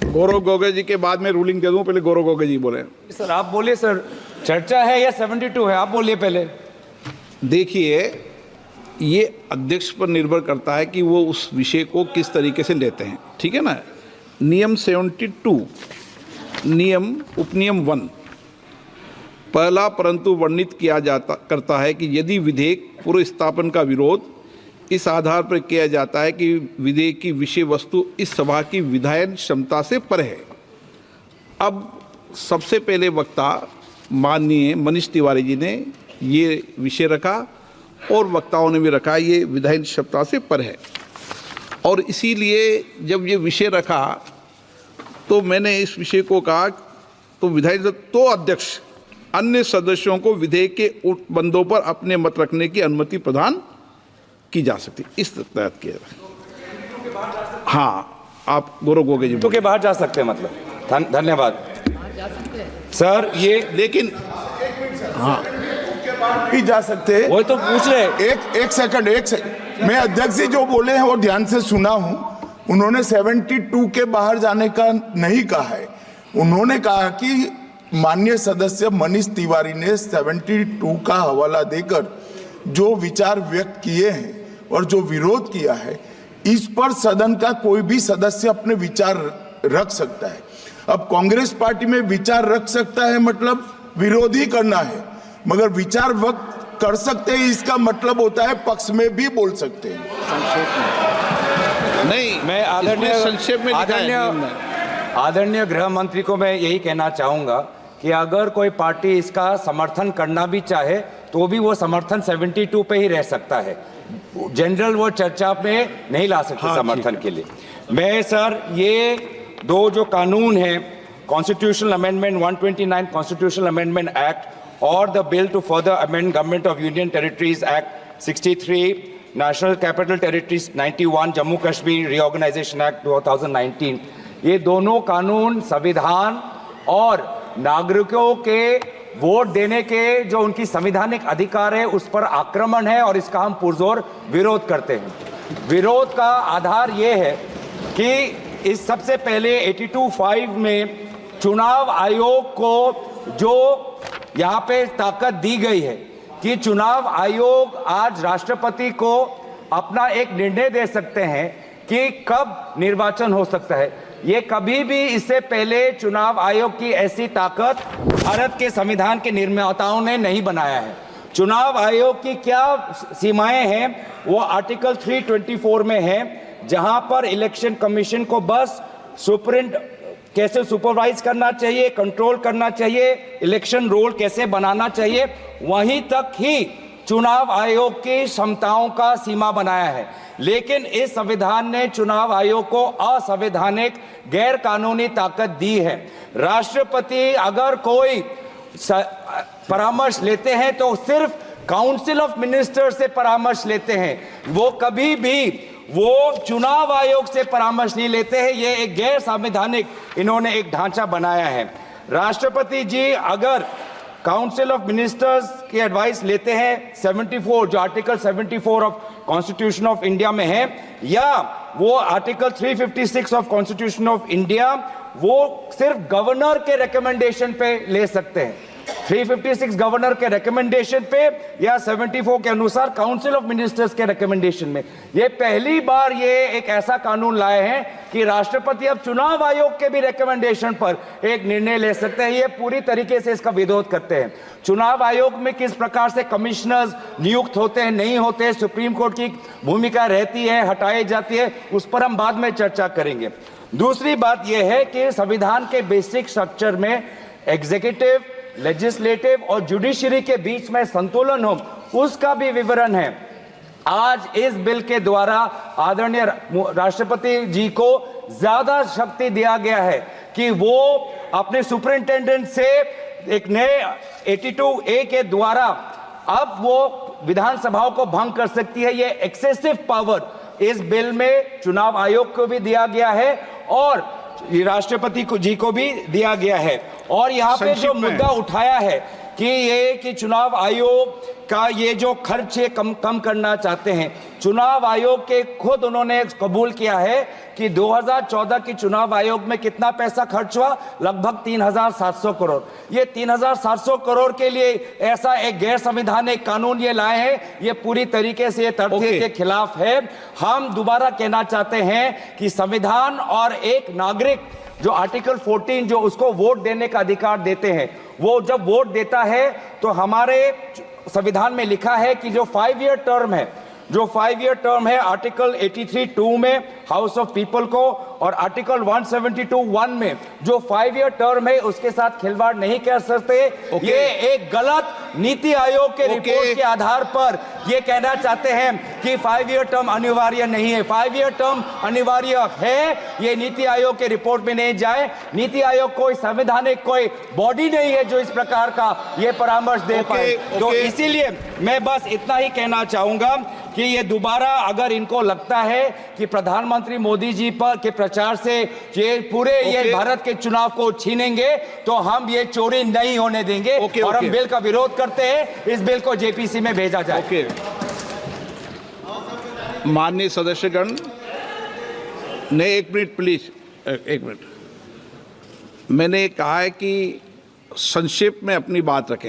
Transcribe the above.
गौरव गोगोई जी के बाद में रूलिंग दे दूं, पहले गौरव गोगोई जी बोले। सर आप बोलिए सर, चर्चा है या 72 है, आप बोलिए पहले। देखिए, ये अध्यक्ष पर निर्भर करता है कि वो उस विषय को किस तरीके से लेते हैं, ठीक है ना। नियम 72, नियम उपनियम 1 पहला परंतु वर्णित किया जाता करता है कि यदि विधेयक पूर्व स्थापन का विरोध इस आधार पर किया जाता है कि विधेयक की विषय वस्तु इस सभा की विधायन क्षमता से परे है। अब सबसे पहले वक्ता माननीय मनीष तिवारी जी ने ये विषय रखा और वक्ताओं ने भी रखा ये विधायन क्षमता से पर है, और इसीलिए जब ये विषय रखा तो मैंने इस विषय को कहा तो विधायन तो अध्यक्ष अन्य सदस्यों को विधेयक के उपबंधों पर अपने मत रखने की अनुमति प्रदान की जा सकती, इस तहत किया। हाँ, आप गौरव गोगोई जी तो के बाहर जा सकते हैं, मतलब धन्यवाद सर। ये लेकिन हाँ भी जा सकते हैं, वो तो पूछ रहे। एक सेकंड मैं अध्यक्ष जी जो बोले हैं वो ध्यान से सुना हूं। उन्होंने 72 के बाहर जाने का नहीं कहा है, उन्होंने कहा कि माननीय सदस्य मनीष तिवारी ने 72 का हवाला देकर जो विचार व्यक्त किए हैं और जो विरोध किया है, इस पर सदन का कोई भी सदस्य अपने विचार रख सकता है। अब कांग्रेस पार्टी में विचार रख सकता है मतलब विरोध ही करना है, मगर विचार व्यक्त कर सकते हैं इसका मतलब होता है पक्ष में भी बोल सकते हैं। नहीं, मैं संक्षेप में आदरणीय गृह मंत्री को मैं यही कहना चाहूंगा कि अगर कोई पार्टी इसका समर्थन करना भी चाहे तो भी वो समर्थन 72 पे ही रह सकता है, जनरल वो चर्चा में नहीं ला सकते। हाँ, समर्थन के लिए मैं सर ये दो जो कानून है, constitutional amendment 129 constitutional amendment act और the bill to further amend government of union territories act 63, national capital territories 91, Jammu Kashmir reorganisation act 2019, ये दोनों कानून संविधान और नागरिकों के वोट देने के जो उनकी संवैधानिक अधिकार है उस पर आक्रमण है, और इसका हम पुरजोर विरोध करते हैं। विरोध का आधार ये है कि इस सबसे पहले 82(5) में चुनाव आयोग को जो यहाँ पे ताकत दी गई है कि चुनाव आयोग आज राष्ट्रपति को अपना एक निर्णय दे सकते हैं कि कब निर्वाचन हो सकता है। ये कभी भी इससे पहले चुनाव आयोग की ऐसी ताकत भारत के संविधान के निर्माताओं ने नहीं बनाया है। चुनाव आयोग की क्या सीमाएं हैं वो आर्टिकल 324 में है, जहां पर इलेक्शन कमीशन को बस कैसे सुपरवाइज करना चाहिए, कंट्रोल करना चाहिए, इलेक्शन रोल कैसे बनाना चाहिए, वहीं तक ही चुनाव आयोग की क्षमताओं का सीमा बनाया है। लेकिन इस संविधान ने चुनाव आयोग को असंवैधानिक गैर कानूनी ताकत दी है। राष्ट्रपति अगर कोई परामर्श लेते हैं तो सिर्फ काउंसिल ऑफ मिनिस्टर्स से परामर्श लेते हैं, वो कभी भी वो चुनाव आयोग से परामर्श नहीं लेते हैं। ये एक गैर संवैधानिक इन्होंने एक ढांचा बनाया है। राष्ट्रपति जी अगर काउंसिल ऑफ मिनिस्टर्स की एडवाइस लेते हैं 74 जो article 74 of constitution of India में है, या वो article 356 of constitution of India, वो सिर्फ गवर्नर के रिकमेंडेशन पे ले सकते हैं। 356 गवर्नर के रिकमेंडेशन पे या 74 के अनुसार काउंसिल ऑफ मिनिस्टर्स के रिकमेंडेशन में। ये पहली बार ये एक ऐसा कानून लाए हैं कि राष्ट्रपति अब चुनाव आयोग के भी रिकमेंडेशन पर एक निर्णय ले सकते हैं। ये पूरी तरीके से इसका विरोध करते हैं। चुनाव आयोग में किस प्रकार से कमिश्नर्स नियुक्त होते हैं, नहीं होते हैं, सुप्रीम कोर्ट की भूमिका रहती है, हटाई जाती है, उस पर हम बाद में चर्चा करेंगे। दूसरी बात यह है कि संविधान के बेसिक स्ट्रक्चर में एग्जीक्यूटिव, लेजिस्लेटिव और जुडिशरी के बीच में संतुलन हो, उसका भी विवरण है। आज इस बिल के द्वारा आदरणीय राष्ट्रपति जी को ज्यादा शक्ति दिया गया है कि वो अपने सुपरिंटेंडेंट से एक नए 82A के द्वारा अब वो विधानसभाओं को भंग कर सकती है। ये एक्सेसिव पावर इस बिल में चुनाव आयोग को भी दिया गया है और राष्ट्रपति जी को भी दिया गया है। और यहाँ पे जो मुद्दा उठाया है कि चुनाव आयोग का ये जो खर्च है कम करना चाहते हैं। चुनाव आयोग के खुद उन्होंने कबूल किया है कि 2014 की चुनाव आयोग में कितना पैसा खर्च हुआ, लगभग 3,700 करोड़। ये 3,700 करोड़ के लिए ऐसा एक गैर संवैधानिक कानून ये लाए हैं, ये पूरी तरीके से तथ्य के खिलाफ है। हम दोबारा कहना चाहते हैं कि संविधान और एक नागरिक जो आर्टिकल 14 जो उसको वोट देने का अधिकार देते हैं, वो जब वोट देता है तो हमारे संविधान में लिखा है कि जो 5 ईयर टर्म है, जो 5 ईयर टर्म है आर्टिकल 83(2) में हाउस ऑफ पीपल को और आर्टिकल 172(1) में जो 5 ईयर टर्म है उसके साथ खिलवाड़ नहीं कर सकते। ये एक गलत नीति आयोग के रिपोर्ट के आधार पर ये कहना चाहते हैं कि 5 ईयर टर्म अनिवार्य नहीं है। 5 ईयर टर्म अनिवार्य है, ये नीति आयोग के रिपोर्ट में नहीं जाए। नीति आयोग कोई संवैधानिक कोई बॉडी नहीं है जो इस प्रकार का ये परामर्श दे पाए। तो इसीलिए मैं बस इतना ही कहना चाहूंगा कि ये दोबारा अगर इनको लगता है कि प्रधानमंत्री मोदी जी पर के प्रचार से ये पूरे ये भारत के चुनाव को छीनेंगे, तो हम ये चोरी नहीं होने देंगे और हम बिल का विरोध करते हैं। इस बिल को जेपीसी में भेजा जाए। माननीय सदस्यगण ने 1 मिनट प्लीज, 1 मिनट। मैंने कहा है कि संक्षेप में अपनी बात रखें।